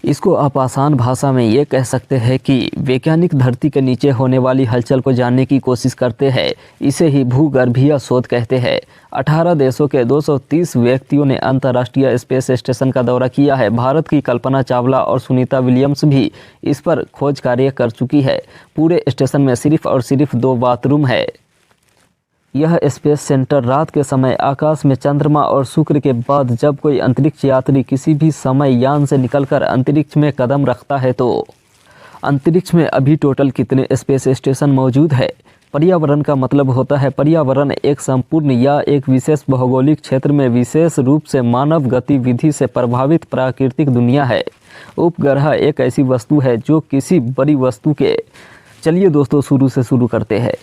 इसको आप आसान भाषा में ये कह सकते हैं कि वैज्ञानिक धरती के नीचे होने वाली हलचल को जानने की कोशिश करते हैं। इसे ही भूगर्भीय शोध कहते हैं। 18 देशों के 230 व्यक्तियों ने अंतर्राष्ट्रीय स्पेस स्टेशन का दौरा किया है। भारत की कल्पना चावला और सुनीता विलियम्स भी इस पर खोज कार्य कर चुकी है। पूरे स्टेशन में सिर्फ और सिर्फ 2 बाथरूम है। यह स्पेस सेंटर रात के समय आकाश में चंद्रमा और शुक्र के बाद जब कोई अंतरिक्ष यात्री किसी भी समय यान से निकलकर अंतरिक्ष में कदम रखता है तो अंतरिक्ष में अभी टोटल कितने स्पेस स्टेशन मौजूद है। पर्यावरण का मतलब होता है पर्यावरण एक संपूर्ण या एक विशेष भौगोलिक क्षेत्र में विशेष रूप से मानव गतिविधि से प्रभावित प्राकृतिक दुनिया है। उपग्रह एक ऐसी वस्तु है जो किसी बड़ी वस्तु के चलिए दोस्तों शुरू से शुरू करते हैं।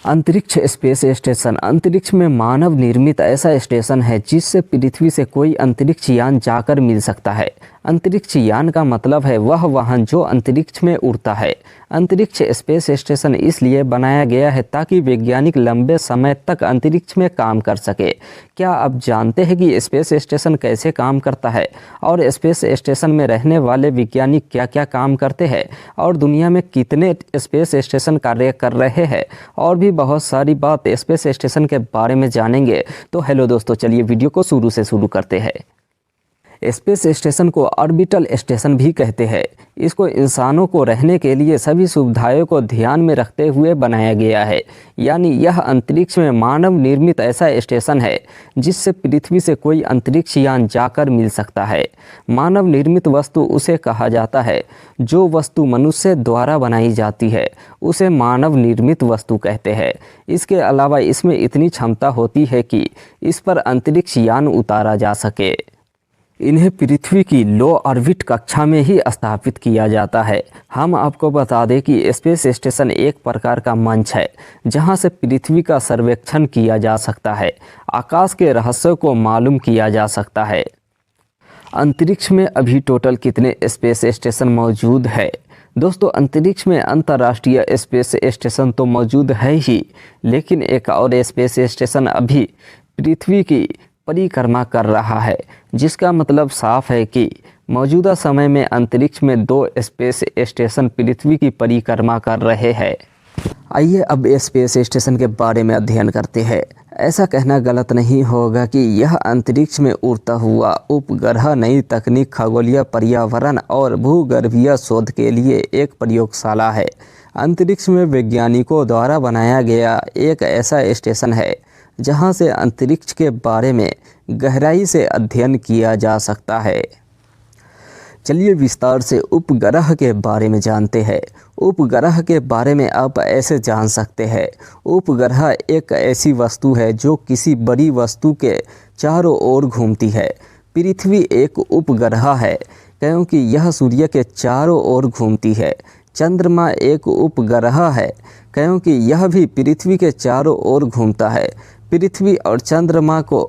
अंतरिक्ष स्पेस स्टेशन अंतरिक्ष में मानव निर्मित ऐसा स्टेशन है जिससे पृथ्वी से कोई अंतरिक्ष यान जाकर मिल सकता है। अंतरिक्ष यान का मतलब है वह वाहन जो अंतरिक्ष में उड़ता है। अंतरिक्ष स्पेस स्टेशन इसलिए बनाया गया है ताकि वैज्ञानिक लंबे समय तक अंतरिक्ष में काम कर सके। क्या आप जानते हैं कि स्पेस स्टेशन कैसे काम करता है और स्पेस स्टेशन में रहने वाले वैज्ञानिक क्या क्या काम करते हैं और दुनिया में कितने स्पेस स्टेशन कार्य कर रहे हैं और भी बहुत सारी बात स्पेस स्टेशन के बारे में जानेंगे। तो हेलो दोस्तों, चलिए वीडियो को शुरू से शुरू करते हैं। स्पेस स्टेशन को ऑर्बिटल स्टेशन भी कहते हैं। इसको इंसानों को रहने के लिए सभी सुविधाओं को ध्यान में रखते हुए बनाया गया है। यानी यह अंतरिक्ष में मानव निर्मित ऐसा स्टेशन है जिससे पृथ्वी से कोई अंतरिक्ष यान जाकर मिल सकता है। मानव निर्मित वस्तु उसे कहा जाता है। जो वस्तु मनुष्य द्वारा बनाई जाती है उसे मानव निर्मित वस्तु कहते हैं। इसके अलावा इसमें इतनी क्षमता होती है कि इस पर अंतरिक्ष यान उतारा जा सके। इन्हें पृथ्वी की लो ऑर्बिट कक्षा में ही स्थापित किया जाता है। हम आपको बता दें कि स्पेस स्टेशन एक प्रकार का मंच है जहां से पृथ्वी का सर्वेक्षण किया जा सकता है, आकाश के रहस्यों को मालूम किया जा सकता है। अंतरिक्ष में अभी टोटल कितने स्पेस स्टेशन मौजूद है? दोस्तों, अंतरिक्ष में अंतर्राष्ट्रीय स्पेस स्टेशन तो मौजूद है ही, लेकिन एक और स्पेस स्टेशन अभी पृथ्वी की परिक्रमा कर रहा है, जिसका मतलब साफ है कि मौजूदा समय में अंतरिक्ष में 2 स्पेस स्टेशन पृथ्वी की परिक्रमा कर रहे हैं। आइए अब स्पेस स्टेशन के बारे में अध्ययन करते हैं। ऐसा कहना गलत नहीं होगा कि यह अंतरिक्ष में उड़ता हुआ उपग्रह नई तकनीक, खगोलीय पर्यावरण और भूगर्भीय शोध के लिए एक प्रयोगशाला है। अंतरिक्ष में वैज्ञानिकों द्वारा बनाया गया एक ऐसा स्टेशन है जहां से अंतरिक्ष के बारे में गहराई से अध्ययन किया जा सकता है। चलिए विस्तार से उपग्रह के बारे में जानते हैं। उपग्रह के बारे में आप ऐसे जान सकते हैं। उपग्रह एक ऐसी वस्तु है जो किसी बड़ी वस्तु के चारों ओर घूमती है। पृथ्वी एक उपग्रह है क्योंकि यह सूर्य के चारों ओर घूमती है। चंद्रमा एक उपग्रह है क्योंकि यह भी पृथ्वी के चारों ओर घूमता है। पृथ्वी और चंद्रमा को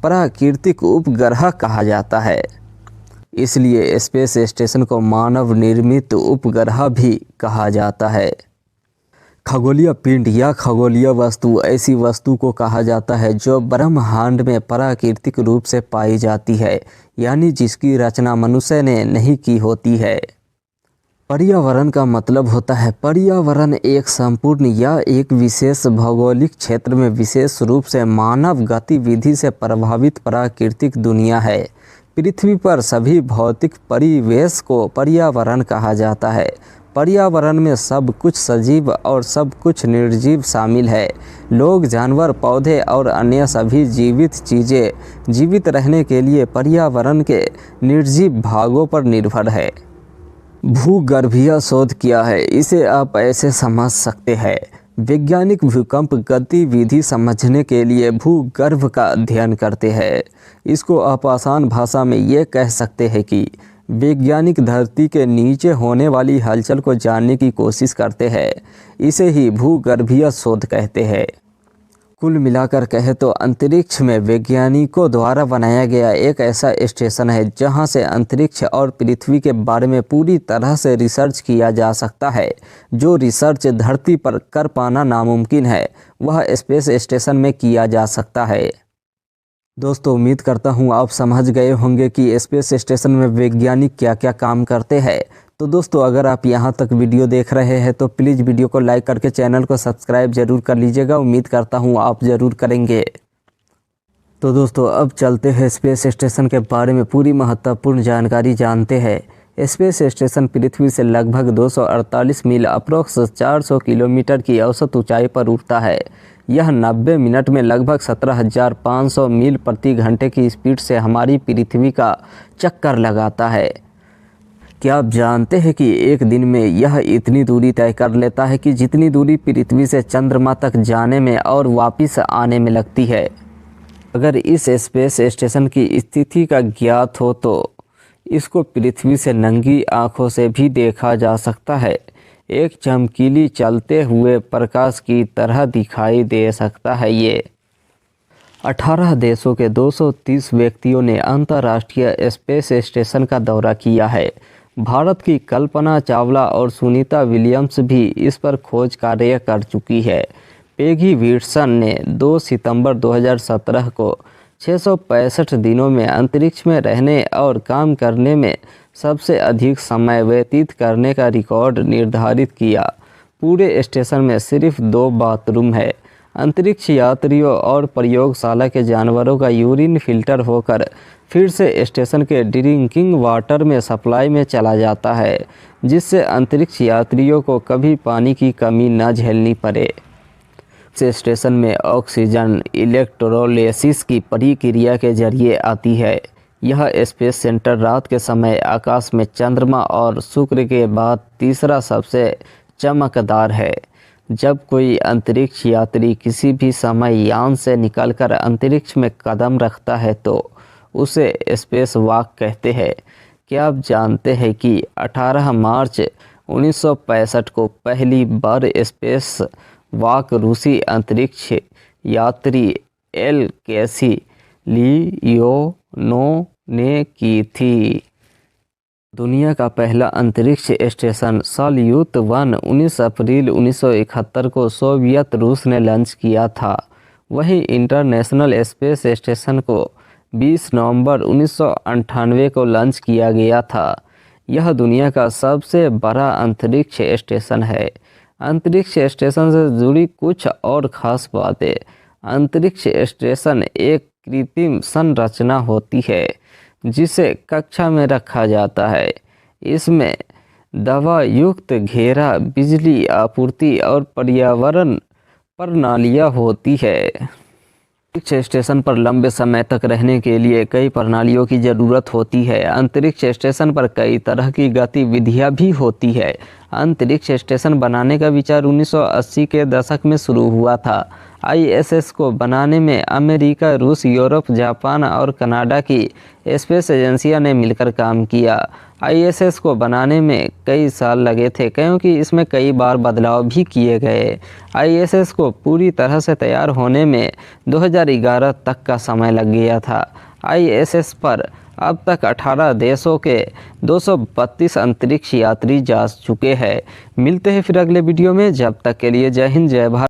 प्राकृतिक उपग्रह कहा जाता है, इसलिए स्पेस स्टेशन को मानव निर्मित उपग्रह भी कहा जाता है। खगोलीय पिंड या खगोलीय वस्तु ऐसी वस्तु को कहा जाता है जो ब्रह्मांड में प्राकृतिक रूप से पाई जाती है, यानी जिसकी रचना मनुष्य ने नहीं की होती है। पर्यावरण का मतलब होता है पर्यावरण एक संपूर्ण या एक विशेष भौगोलिक क्षेत्र में विशेष रूप से मानव गतिविधि से प्रभावित प्राकृतिक दुनिया है। पृथ्वी पर सभी भौतिक परिवेश को पर्यावरण कहा जाता है। पर्यावरण में सब कुछ सजीव और सब कुछ निर्जीव शामिल है। लोग, जानवर, पौधे और अन्य सभी जीवित चीज़ें जीवित रहने के लिए पर्यावरण के निर्जीव भागों पर निर्भर है। भूगर्भीय शोध क्या है? इसे आप ऐसे समझ सकते हैं। वैज्ञानिक भूकंप गतिविधि समझने के लिए भूगर्भ का अध्ययन करते हैं। इसको आप आसान भाषा में ये कह सकते हैं कि वैज्ञानिक धरती के नीचे होने वाली हलचल को जानने की कोशिश करते हैं। इसे ही भूगर्भीय शोध कहते हैं। कुल मिलाकर कहे तो अंतरिक्ष में वैज्ञानिकों द्वारा बनाया गया एक ऐसा स्टेशन है जहां से अंतरिक्ष और पृथ्वी के बारे में पूरी तरह से रिसर्च किया जा सकता है। जो रिसर्च धरती पर कर पाना नामुमकिन है वह स्पेस स्टेशन में किया जा सकता है। दोस्तों उम्मीद करता हूँ आप समझ गए होंगे कि स्पेस स्टेशन में वैज्ञानिक क्या क्या काम करते हैं। तो दोस्तों अगर आप यहाँ तक वीडियो देख रहे हैं तो प्लीज़ वीडियो को लाइक करके चैनल को सब्सक्राइब ज़रूर कर लीजिएगा। उम्मीद करता हूँ आप ज़रूर करेंगे। तो दोस्तों अब चलते हैं स्पेस स्टेशन के बारे में पूरी महत्वपूर्ण जानकारी जानते हैं। स्पेस स्टेशन पृथ्वी से लगभग 248 मील अप्रोक्स 400 किलोमीटर की औसत ऊंचाई पर उड़ता है। यह 90 मिनट में लगभग 17,500 मील प्रति घंटे की स्पीड से हमारी पृथ्वी का चक्कर लगाता है। क्या आप जानते हैं कि एक दिन में यह इतनी दूरी तय कर लेता है कि जितनी दूरी पृथ्वी से चंद्रमा तक जाने में और वापस आने में लगती है। अगर इस स्पेस स्टेशन की स्थिति का ज्ञात हो तो इसको पृथ्वी से नंगी आंखों से भी देखा जा सकता है। एक चमकीली चलते हुए प्रकाश की तरह दिखाई दे सकता है। ये 18 देशों के 230 व्यक्तियों ने अंतर्राष्ट्रीय स्पेस स्टेशन का दौरा किया है। भारत की कल्पना चावला और सुनीता विलियम्स भी इस पर खोज कार्य कर चुकी है। पेगी विल्सन ने 2 सितंबर 2017 को 665 दिनों में अंतरिक्ष में रहने और काम करने में सबसे अधिक समय व्यतीत करने का रिकॉर्ड निर्धारित किया। पूरे स्टेशन में सिर्फ 2 बाथरूम है। अंतरिक्ष यात्रियों और प्रयोगशाला के जानवरों का यूरिन फिल्टर होकर फिर से स्टेशन के ड्रिंकिंग वाटर में सप्लाई में चला जाता है, जिससे अंतरिक्ष यात्रियों को कभी पानी की कमी न झेलनी पड़े। इस स्टेशन में ऑक्सीजन इलेक्ट्रोलिसिस की प्रक्रिया के जरिए आती है। यह स्पेस सेंटर रात के समय आकाश में चंद्रमा और शुक्र के बाद तीसरा सबसे चमकदार है। जब कोई अंतरिक्ष यात्री किसी भी समय यान से निकलकर अंतरिक्ष में कदम रखता है तो उसे स्पेस वॉक कहते हैं। क्या आप जानते हैं कि 18 मार्च 1965 को पहली बार स्पेस वॉक रूसी अंतरिक्ष यात्री एल कैसी लियोनोव ने की थी। दुनिया का पहला अंतरिक्ष स्टेशन सॉल्यूट 1 19 अप्रैल 1971 को सोवियत रूस ने लॉन्च किया था। वहीं इंटरनेशनल स्पेस स्टेशन को 20 नवंबर 1998 को लॉन्च किया गया था। यह दुनिया का सबसे बड़ा अंतरिक्ष स्टेशन है। अंतरिक्ष स्टेशन से जुड़ी कुछ और ख़ास बातें। अंतरिक्ष स्टेशन एक कृत्रिम संरचना होती है जिसे कक्षा में रखा जाता है। इसमें दवा युक्त घेरा, बिजली आपूर्ति और पर्यावरण प्रणालियाँ होती है। अंतरिक्ष स्टेशन पर लंबे समय तक रहने के लिए कई प्रणालियों की ज़रूरत होती है। अंतरिक्ष स्टेशन पर कई तरह की गतिविधियाँ भी होती है। अंतरिक्ष स्टेशन बनाने का विचार 1980 के दशक में शुरू हुआ था। ISS को बनाने में अमेरिका, रूस, यूरोप, जापान और कनाडा की स्पेस एजेंसियां ने मिलकर काम किया। ISS को बनाने में कई साल लगे थे क्योंकि इसमें कई बार बदलाव भी किए गए। ISS को पूरी तरह से तैयार होने में 2011 तक का समय लग गया था। ISS पर अब तक 18 देशों के 232 अंतरिक्ष यात्री जा चुके हैं। मिलते हैं फिर अगले वीडियो में। जब तक के लिए जय हिंद, जय भारत।